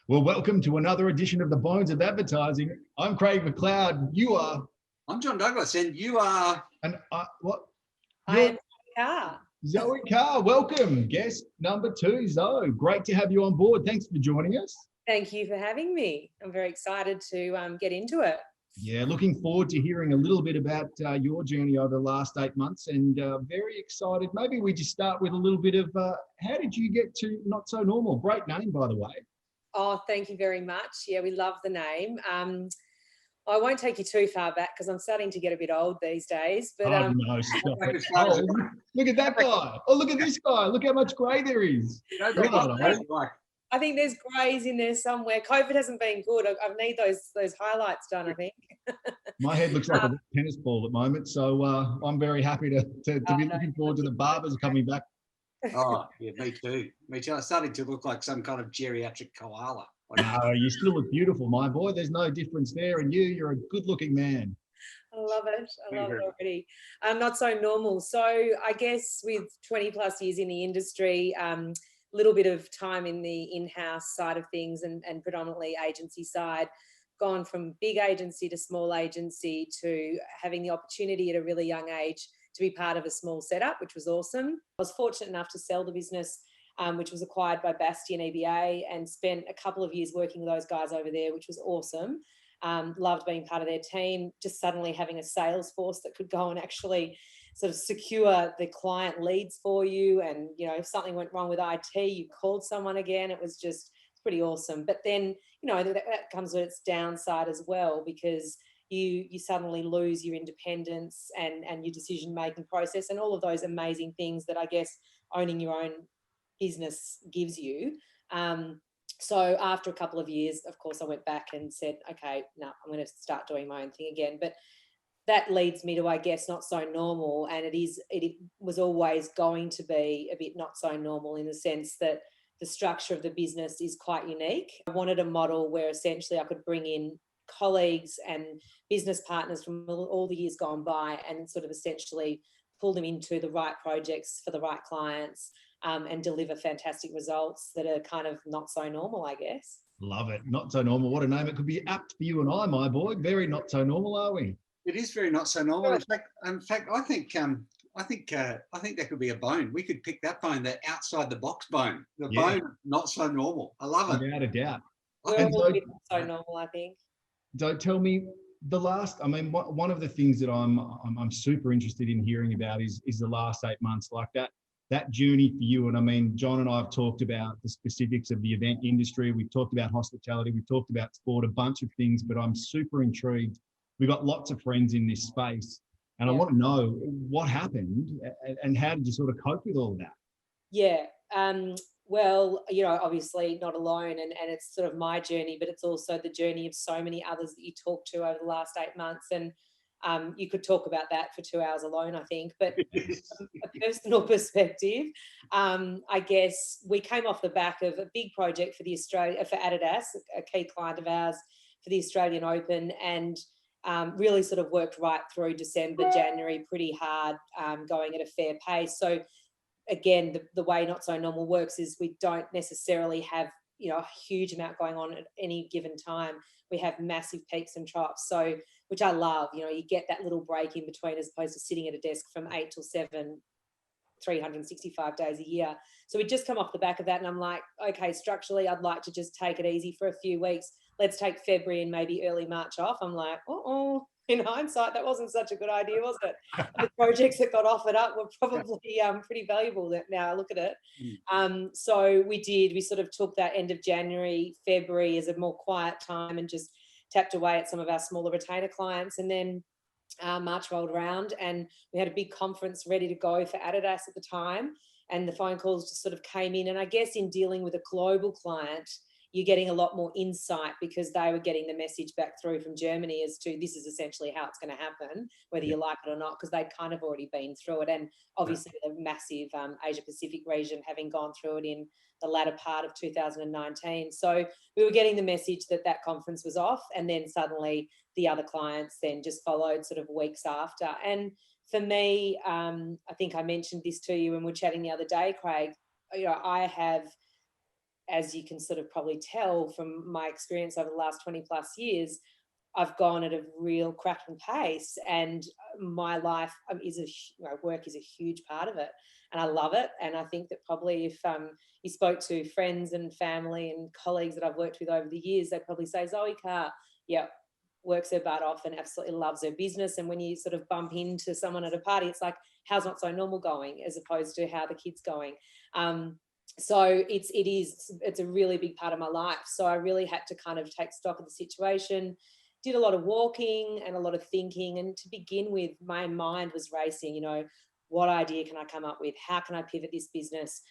Well, welcome to another edition of the Bones of Advertising. I'm Craig McLeod. You are, I'm John Douglas, and you are. and what? I You're am Car. Zoe Carr. Welcome, guest number 2, Zoe. Great to have you on board. Thanks for joining us. Thank you for having me. I'm very excited to get into it. Yeah, looking forward to hearing a little bit about your journey over the last 8 months, and very excited. Maybe we just start with a little bit of how did you get to Not So Normal? Great name, by the way. Oh, thank you very much. Yeah, we love the name. I won't take you too far back because I'm starting to get a bit old these days. But Oh, no, stop Like it. as far as- Look at that guy. Oh, look at this guy. Look how much grey there is. No, You're not old. I think there's greys in there somewhere. COVID hasn't been good. I need those highlights done, I think. My head looks like a tennis ball at the moment, so I'm very happy to be no. looking forward to the barbers coming back. Oh, yeah, me too. Me too. I'm starting to look like some kind of geriatric koala. No, you still look beautiful, my boy. There's no difference there. And you're a good-looking man. I love it. I love it Very already. Not so normal. So I guess with 20 plus years in the industry, little bit of time in the in-house side of things and predominantly agency side, gone from big agency to small agency to having the opportunity at a really young age to be part of a small setup, which was awesome. I was fortunate enough to sell the business, which was acquired by Bastion EBA, and spent a couple of years working with those guys over there, which was awesome. Loved being part of their team, just suddenly having a sales force that could go and actually sort of secure the client leads for you. And, you know, if something went wrong with IT, you called someone again. It was just pretty awesome. But then, you know, that comes with its downside as well, because you suddenly lose your independence and your decision-making process and all of those amazing things that I guess owning your own business gives you. So after a couple of years, of course, I went back and said, okay, no, I'm going to start doing my own thing again. But that leads me to, I guess, Not So Normal. And it was always going to be a bit not so normal in the sense that the structure of the business is quite unique. I wanted a model where essentially I could bring in colleagues and business partners from all the years gone by and sort of essentially pull them into the right projects for the right clients, and deliver fantastic results that are kind of not so normal, I guess. Love it. Not So Normal. What a name. It could be apt for you and I, my boy. Very not so normal, are we? It is very not so normal. In fact, I think that could be a bone. We could pick that bone, the outside the box bone, the bone not so normal. I love it. Without a doubt. We're And all a bit not so normal, I think. Don't tell me one of the things that I'm super interested in hearing about is the last 8 months, like that journey for you. And I mean, John and I have talked about the specifics of the event industry. We've talked about hospitality. We've talked about sport, a bunch of things, but I'm super intrigued. We've got lots of friends in this space, and I want to know what happened and how did you sort of cope with all of that? Yeah. Well, you know, obviously not alone, and it's sort of my journey, but it's also the journey of so many others that you talk to over the last 8 months. And you could talk about that for 2 hours alone, I think. But from a personal perspective, I guess we came off the back of a big project for Adidas, a key client of ours, for the Australian Open, and really sort of worked right through December, January, pretty hard, going at a fair pace. So again, the way Not So Normal works is we don't necessarily have, you know, a huge amount going on at any given time. We have massive peaks and troughs, so which I love. You know, you get that little break in between as opposed to sitting at a desk from 8 till 7, 365 days a year. So we just come off the back of that, and I'm like, okay, structurally, I'd like to just take it easy for a few weeks. Let's take February and maybe early March off. I'm like, in hindsight, that wasn't such a good idea, was it? The projects that got offered up were probably pretty valuable now I look at it. So we sort of took that end of January, February as a more quiet time and just tapped away at some of our smaller retainer clients. And then March rolled around and we had a big conference ready to go for Adidas at the time. And the phone calls just sort of came in. And I guess in dealing with a global client, you're getting a lot more insight because they were getting the message back through from Germany as to this is essentially how it's going to happen, whether you like it or not, because they'd kind of already been through it. And obviously the massive Asia Pacific region having gone through it in the latter part of 2019. So we were getting the message that that conference was off, and then suddenly the other clients then just followed sort of weeks after. And for me, I think I mentioned this to you when we were chatting the other day, Craig, you know, I have as you can sort of probably tell from my experience over the last 20 plus years, I've gone at a real cracking pace, and my life work is a huge part of it, and I love it. And I think that probably if you spoke to friends and family and colleagues that I've worked with over the years, they'd probably say Zoe Carr, yeah, works her butt off and absolutely loves her business. And when you sort of bump into someone at a party, it's like, how's Not So Normal going, as opposed to how the kid's going. So it's a really big part of my life. So I really had to kind of take stock of the situation, did a lot of walking and a lot of thinking. And to begin with, my mind was racing, what idea can I come up with? How can I pivot this business?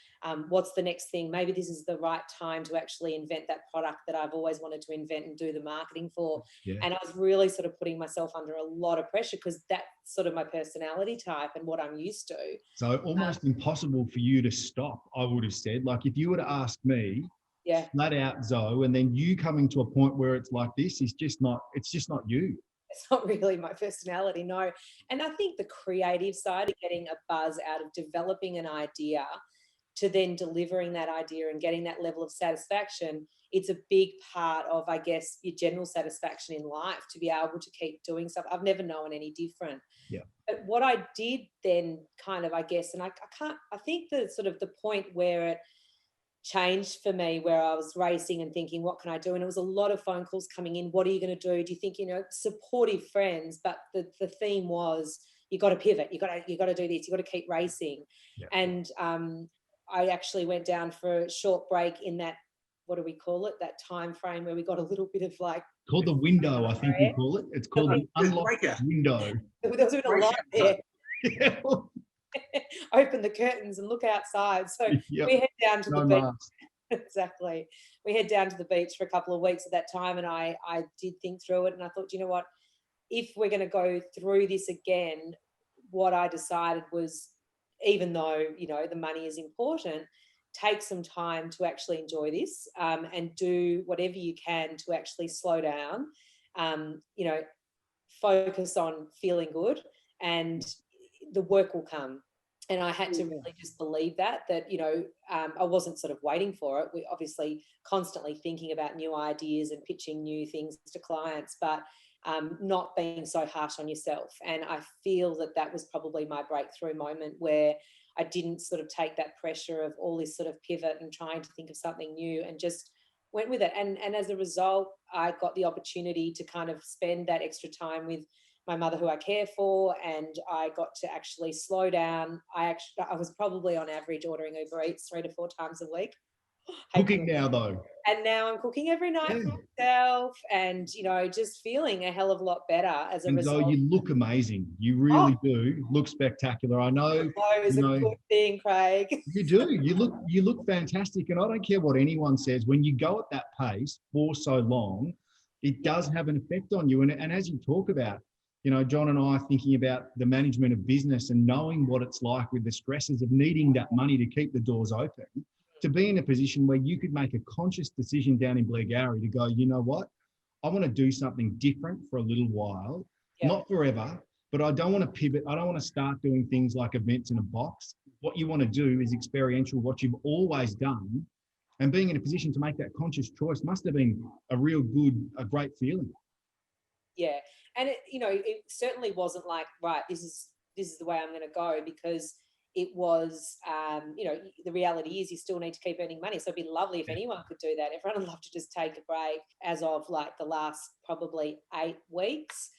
What's the next thing? Maybe this is the right time to actually invent that product that I've always wanted to invent and do the marketing for. Yeah. And I was really sort of putting myself under a lot of pressure, because that's sort of my personality type and what I'm used to. So almost impossible for you to stop, I would have said. Like if you were to ask me, Yeah. flat out, Zoe, and then you coming to a point where it's like this is just not, it's just not you. It's not really my personality, no. And I think the creative side of getting a buzz out of developing an idea to then delivering that idea and getting that level of satisfaction, it's a big part of, I guess, your general satisfaction in life, to be able to keep doing stuff. I've never known any different. Yeah. But what I did then kind of, I guess, and I think the sort of the point where it changed for me, where I was racing and thinking, what can I do? And it was a lot of phone calls coming in. What are you going to do? Do you think, supportive friends, but the theme was, you got to pivot. You got to do this. You got to keep racing. Yeah. And I actually went down for a short break in that, what do we call it? That time frame where we got a little bit of like, called the window, I think we call it. It's called the unlocked window. There was a bit of light there. Yeah. Open the curtains and look outside. So Yep. we head down to No the beach. mask. Exactly. We head down to the beach for a couple of weeks at that time, and I did think through it, and I thought, you know what, if we're going to go through this again, what I decided was, even though, the money is important, take some time to actually enjoy this, and do whatever you can to actually slow down, focus on feeling good, and the work will come. And I had to really just believe that I wasn't sort of waiting for it. We obviously constantly thinking about new ideas and pitching new things to clients, but not being so harsh on yourself. And I feel that was probably my breakthrough moment, where I didn't sort of take that pressure of all this sort of pivot and trying to think of something new, and just went with it. And as a result, I got the opportunity to kind of spend that extra time with my mother, who I care for, and I got to actually slow down. I was probably on average ordering Uber Eats 3 to 4 times a week. Cooking now, though. And now I'm cooking every night for myself, and just feeling a hell of a lot better as a result. So you look amazing. You really do look spectacular. I know. It's a good thing, Craig. You do. You look fantastic, and I don't care what anyone says. When you go at that pace for so long, it does have an effect on you. And as you talk about, John and I are thinking about the management of business and knowing what it's like with the stresses of needing that money to keep the doors open, to be in a position where you could make a conscious decision down in Blairgowrie to go, you know what, I want to do something different for a little while, not forever, but I don't want to pivot. I don't want to start doing things like events in a box. What you want to do is experiential, what you've always done, and being in a position to make that conscious choice must have been a great feeling. Yeah. And it certainly wasn't like, right, this is the way I'm going to go, because it was, the reality is you still need to keep earning money. So it'd be lovely if anyone could do that. Everyone would love to just take a break. As of like the last probably 8 weeks,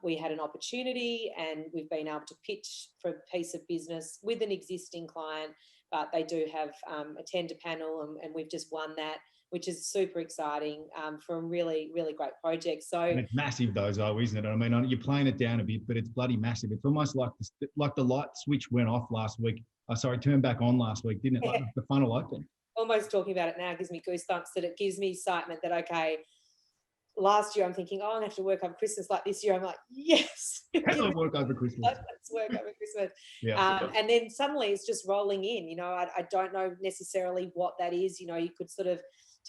we had an opportunity, and we've been able to pitch for a piece of business with an existing client, but they do have a tender panel, and we've just won that, which is super exciting, for a really, really great project. So and it's massive though, Zoe, isn't it? I mean, you're playing it down a bit, but it's bloody massive. It's almost like the light switch went off last week. Turned back on last week, didn't it? Like the funnel opened. Almost talking about it now gives me goosebumps, that it gives me excitement that, okay, last year I'm thinking, I'm going to have to work over Christmas. Like this year I'm like, yes. Let's work over Christmas. Let's work over Christmas. Yeah. And then suddenly it's just rolling in. I don't know necessarily what that is. You could sort of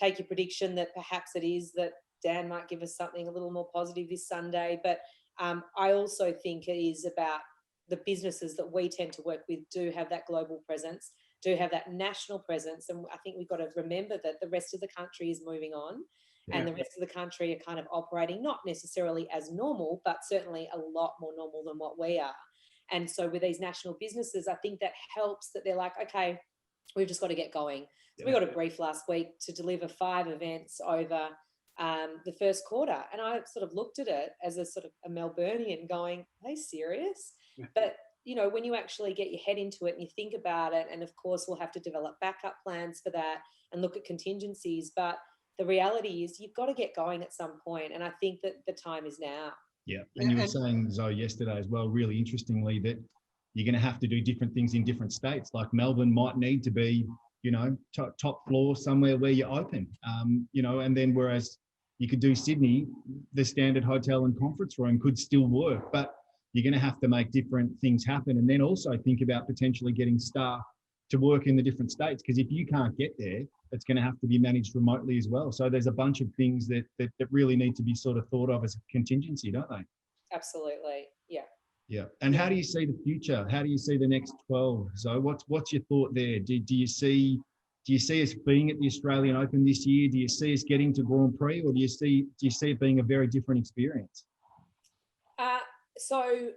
take your prediction that perhaps it is that Dan might give us something a little more positive this Sunday. But I also think it is about the businesses that we tend to work with do have that global presence. do have that national presence. And I think we've got to remember that the rest of the country is moving on, and the rest of the country are kind of operating not necessarily as normal, but certainly a lot more normal than what we are. And so with these national businesses, I think that helps, that they're like, okay, we've just got to get going. So we got a brief last week to deliver 5 events over the first quarter. And I sort of looked at it as a sort of a Melburnian going, are they serious? But, you know, when you actually get your head into it and you think about it, and of course we'll have to develop backup plans for that and look at contingencies. But the reality is you've got to get going at some point. And I think that the time is now. Yeah. And you were saying, Zoe, yesterday as well, really interestingly, that you're going to have to do different things in different states. Like Melbourne might need to be, you know, top floor somewhere where you're open, you know, and then whereas you could do Sydney, the standard hotel and conference room could still work, but you're going to have to make different things happen. And then also think about potentially getting staff to work in the different states, because if you can't get there, it's going to have to be managed remotely as well. So there's a bunch of things that really need to be sort of thought of as a contingency, don't they? Absolutely. Yeah. Yeah. And how do you see the future? How do you see the next 12? So what's your thought there? Do you see us being at the Australian Open this year? Do you see us getting to Grand Prix, or do you see it being a very different experience? So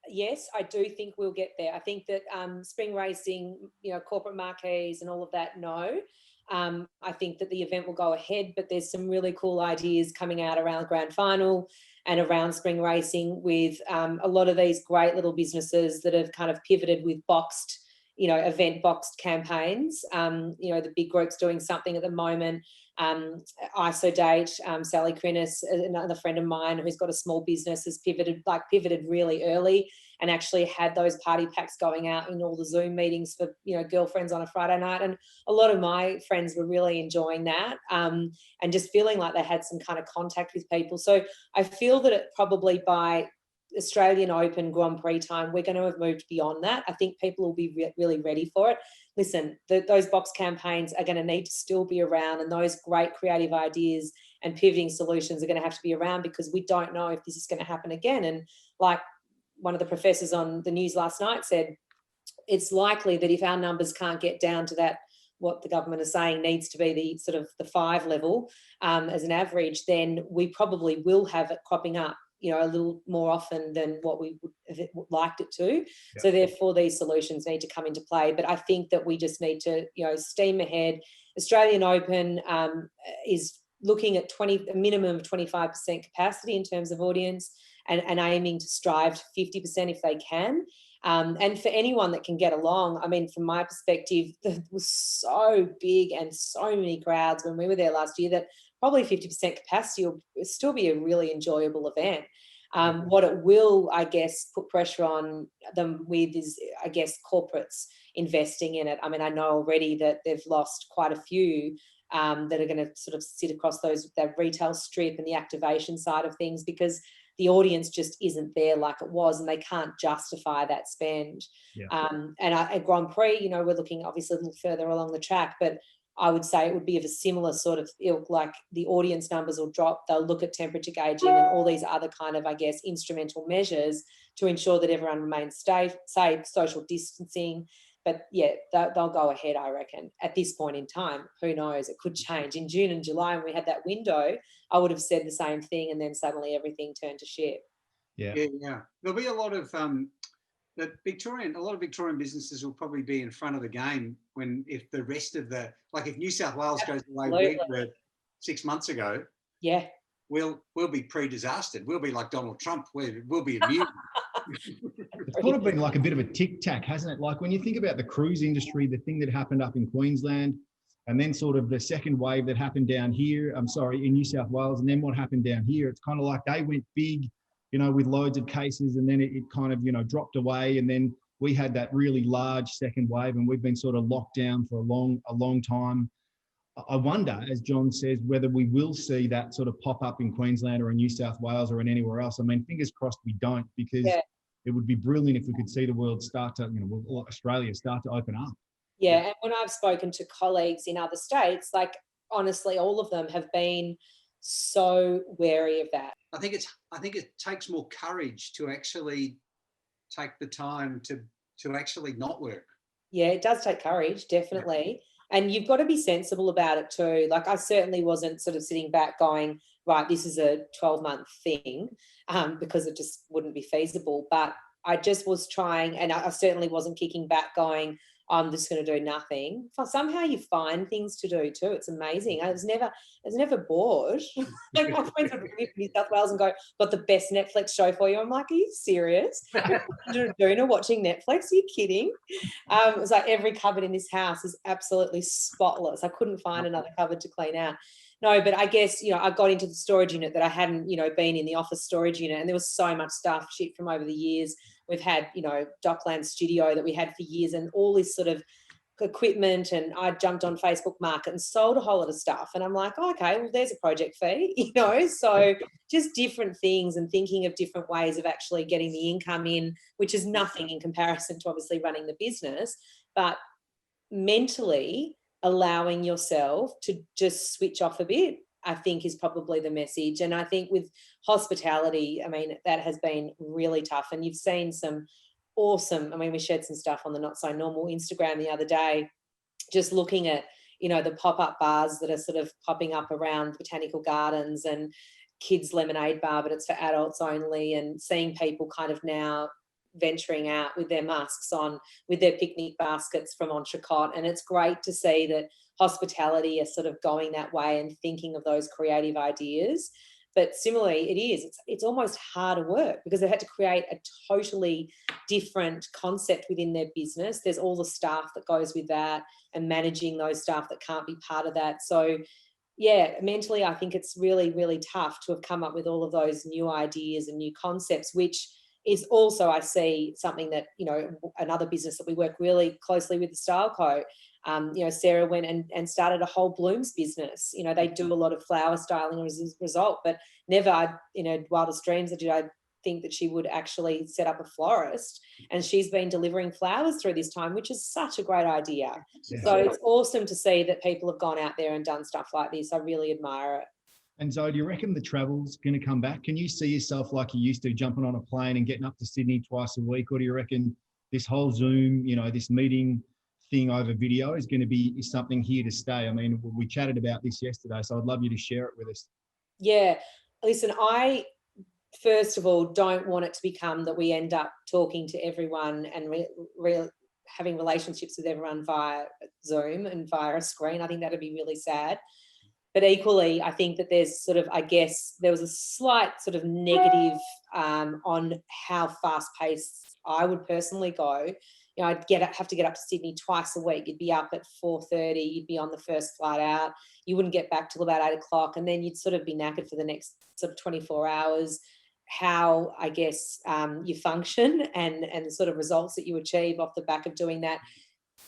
yes, I do think we'll get there. I think that spring racing, you know, corporate marquees and all of that, no. I think that the event will go ahead, but there's some really cool ideas coming out around grand final and around spring racing with a lot of these great little businesses that have kind of pivoted with boxed, you know, event boxed campaigns. You know, the big groups doing something at the moment. Isodate, Sally Crinnis, another friend of mine who's got a small business, has pivoted really early and actually had those party packs going out in all the Zoom meetings for, you know, girlfriends on a Friday night. And a lot of my friends were really enjoying that and just feeling like they had some kind of contact with people. So I feel that it probably by Australian Open Grand Prix time, we're going to have moved beyond that. I think people will be really ready for it. Listen, those box campaigns are going to need to still be around, and those great creative ideas and pivoting solutions are going to have to be around, because we don't know if this is going to happen again. And like one of the professors on the news last night said, it's likely that if our numbers can't get down to that, what the government is saying needs to be the sort of the 5 level as an average, then we probably will have it cropping up, you know, a little more often than what we would have liked it to. Yeah. So therefore these solutions need to come into play. But I think that we just need to, you know, steam ahead. Australian Open is looking at a minimum of 25% capacity in terms of audience, and aiming to strive to 50% if they can. And for anyone that can get along, I mean, from my perspective, it was so big and so many crowds when we were there last year that probably 50% capacity will still be a really enjoyable event. What it will, I guess, put pressure on them with is, I guess, corporates investing in it. I mean, I know already that they've lost quite a few that are going to sort of sit across that retail strip and the activation side of things, because the audience just isn't there like it was, and they can't justify that spend. Yeah. And at Grand Prix, you know, we're looking obviously a little further along the track, but I would say it would be of a similar sort of ilk. Like the audience numbers will drop, they'll look at temperature gauging and all these other kind of, I guess, instrumental measures to ensure that everyone remains safe, social distancing. But yeah, they'll go ahead, I reckon, at this point in time. Who knows? It could change. In June and July, when we had that window, I would have said the same thing, and then suddenly everything turned to shit. Yeah. There'll be a lot of Victorian businesses will probably be in front of the game if the rest of if New South Wales goes the way we were 6 months ago. Yeah. We'll be pre-disastered. We'll be like Donald Trump. We'll be immune. It's sort of been like a bit of a tic-tac, hasn't it? Like when you think about the cruise industry, the thing that happened up in Queensland, and then sort of the second wave that happened down here, in New South Wales, and then what happened down here, it's kind of like they went big, you know, with loads of cases, and then it kind of, you know, dropped away, and then we had that really large second wave, and we've been sort of locked down for a long time. I wonder, as John says, whether we will see that sort of pop up in Queensland or in New South Wales or in anywhere else. I mean, fingers crossed we don't, because it would be brilliant if we could see the world start to, you know, Australia start to open up. Yeah, and when I've spoken to colleagues in other states, like honestly, all of them have been so wary of that. I think it takes more courage to actually take the time to actually not work. Yeah, it does take courage, definitely. And you've got to be sensible about it too. Like I certainly wasn't sort of sitting back going, right, this is a 12-month thing, because it just wouldn't be feasible. But I just was trying, and I certainly wasn't kicking back going, I'm just going to do nothing. Somehow you find things to do too. It's amazing. I was never bored. Like my friends would ring me from New South Wales and go, got the best Netflix show for you. I'm like, are you serious? You're doing watching Netflix? Are you kidding? It was like every cupboard in this house is absolutely spotless. I couldn't find another cupboard to clean out. No, but I guess, I got into the storage unit that I hadn't, been in the office storage unit, and there was so much stuff, shit from over the years. We've had, Dockland Studio that we had for years, and all this sort of equipment, and I jumped on Facebook Market and sold a whole lot of stuff. And I'm like, oh, okay, well, there's a project fee, so just different things and thinking of different ways of actually getting the income in, which is nothing in comparison to obviously running the business, but mentally allowing yourself to just switch off a bit, I think is probably the message. And I think with hospitality, I mean, that has been really tough. And you've seen some awesome, I mean, we shared some stuff on the Not So Normal Instagram the other day, just looking at, the pop-up bars that are sort of popping up around botanical gardens, and kids lemonade bar, but it's for adults only, and seeing people kind of now venturing out with their masks on, with their picnic baskets from Entrecôte. And it's great to see that hospitality is sort of going that way and thinking of those creative ideas. But similarly, it's almost harder work because they had to create a totally different concept within their business. There's all the staff that goes with that, and managing those staff that can't be part of that. So yeah, mentally, I think it's really, really tough to have come up with all of those new ideas and new concepts, which is also, I see, something that, another business that we work really closely with, the Style Co. Sarah went and started a whole blooms business. They do a lot of flower styling as a result, but never, wildest dreams did I think that she would actually set up a florist. And she's been delivering flowers through this time, which is such a great idea. Yeah. So it's awesome to see that people have gone out there and done stuff like this. I really admire it. And Zoe, do you reckon the travel's going to come back? Can you see yourself like you used to, jumping on a plane and getting up to Sydney twice a week? Or do you reckon this whole Zoom, this meeting thing over video is going to be something here to stay? I mean, we chatted about this yesterday, so I'd love you to share it with us. Yeah. Listen, I, first of all, don't want it to become that we end up talking to everyone and having relationships with everyone via Zoom and via a screen. I think that'd be really sad. But equally, I think that there's sort of, I guess, there was a slight sort of negative on how fast-paced I would personally go. I'd have to get up to Sydney twice a week. You'd be up at 4:30. You'd be on the first flight out. You wouldn't get back till about 8 o'clock, and then you'd sort of be knackered for the next sort of 24 hours. How, I guess, you function and the sort of results that you achieve off the back of doing that.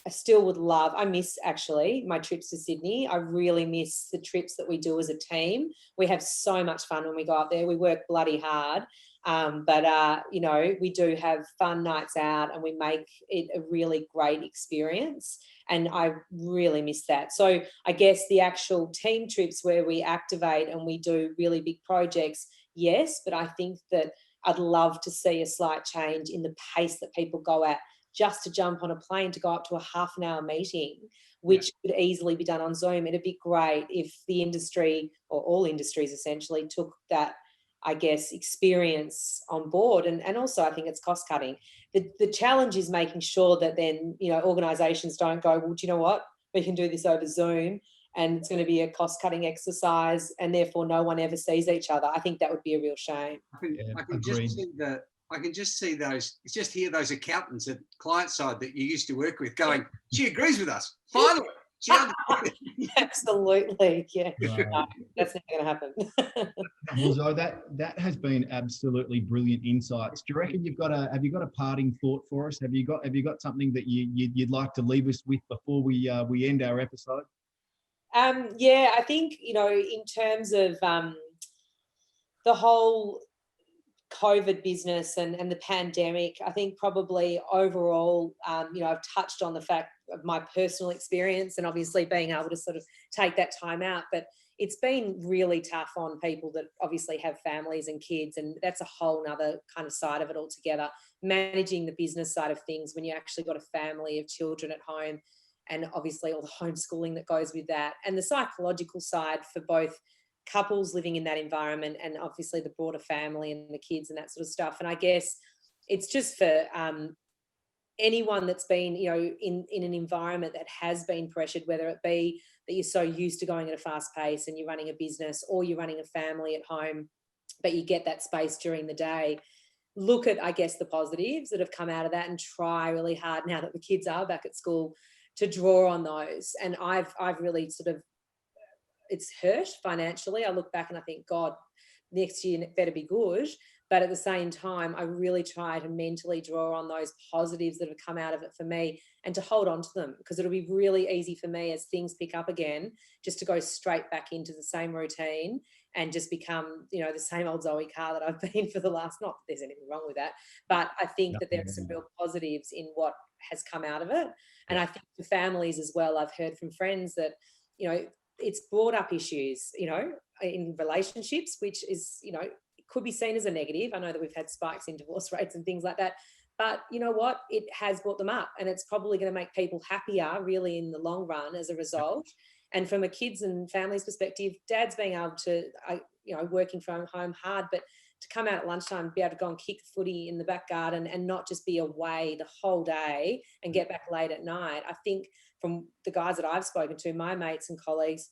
I still would love, I miss actually my trips to Sydney. I really miss the trips that we do as a team. We have so much fun when we go up there. We work bloody hard. But we do have fun nights out, and we make it a really great experience. And I really miss that. So I guess the actual team trips where we activate and we do really big projects, yes, but I think that I'd love to see a slight change in the pace that people go at, just to jump on a plane to go up to a half an hour meeting, which could easily be done on Zoom. It'd be great if the industry, or all industries essentially, took that, I guess, experience on board. And also I think it's cost cutting. The challenge is making sure that then, organisations don't go, well, do you know what? We can do this over Zoom and it's going to be a cost cutting exercise, and therefore no one ever sees each other. I think that would be a real shame. I can just see just hear those accountants at client side that you used to work with going, she agrees with us. Finally. Absolutely. Yeah. No, that's never going to happen. Well, Zoe, that has been absolutely brilliant insights. Do you reckon have you got a parting thought for us? Have you got something that you'd like to leave us with before we end our episode? I think, in terms of the whole COVID business and the pandemic, I think probably overall, I've touched on the fact of my personal experience and obviously being able to sort of take that time out. But, it's been really tough on people that obviously have families and kids, and that's a whole nother kind of side of it altogether. Managing the business side of things when you actually got a family of children at home, and obviously all the homeschooling that goes with that, and the psychological side for both couples living in that environment and obviously the broader family and the kids and that sort of stuff. And I guess it's just for anyone that's been, you know, in an environment that has been pressured, whether it be that you're so used to going at a fast pace and you're running a business, or you're running a family at home, but you get that space during the day. Look at, I guess, the positives that have come out of that, and try really hard now that the kids are back at school to draw on those. And I've really sort of, it's hurt financially. I look back and I think, God, next year it better be good. But at the same time, I really try to mentally draw on those positives that have come out of it for me, and to hold on to them, because it'll be really easy for me as things pick up again, just to go straight back into the same routine and just become, you know, the same old Zoe Carr that I've been for the last, not that there's anything wrong with that, but I think that there are some real positives in what has come out of it. And I think for families as well, I've heard from friends that, you know, it's brought up issues, you know, in relationships, which is, you know, could be seen as a negative. I know that we've had spikes in divorce rates and things like that, but you know what? It has brought them up, and it's probably going to make people happier really in the long run as a result. And from a kids and families perspective, dad's being able to, you know, working from home hard, but to come out at lunchtime, be able to go and kick the footy in the back garden and not just be away the whole day and get back late at night. I think from the guys that I've spoken to, my mates and colleagues,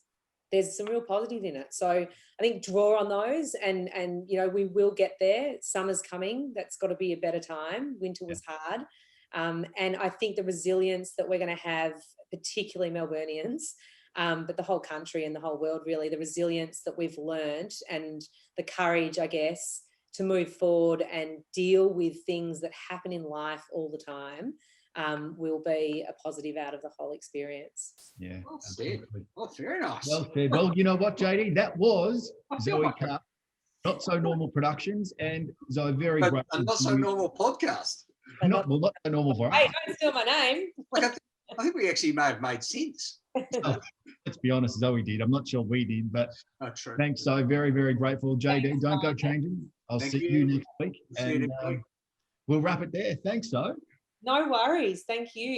there's some real positive in it. So I think draw on those, and you know, we will get there. Summer's coming. That's got to be a better time. Winter was hard. And I think the resilience that we're going to have, particularly Melburnians, but the whole country and the whole world really, the resilience that we've learned and the courage, I guess, to move forward and deal with things that happen in life all the time, will be a positive out of the whole experience. Yeah. Well said. Oh, very nice. Well said. Well, you know what, JD? That was Zoe Carr, Not So Normal Productions, and Zoe, very But grateful. a not so normal podcast. Not so normal for us. Hey, don't steal my name. Like, I think we actually may have made sense. Let's be honest, Zoe did. I'm not sure we did, but Oh, true. thanks, so very, very grateful. JD, Thanks, don't go Simon. changing. I'll Thank see you. you next week. See you And next week. we'll wrap it there. Thanks, so. No worries. Thank you.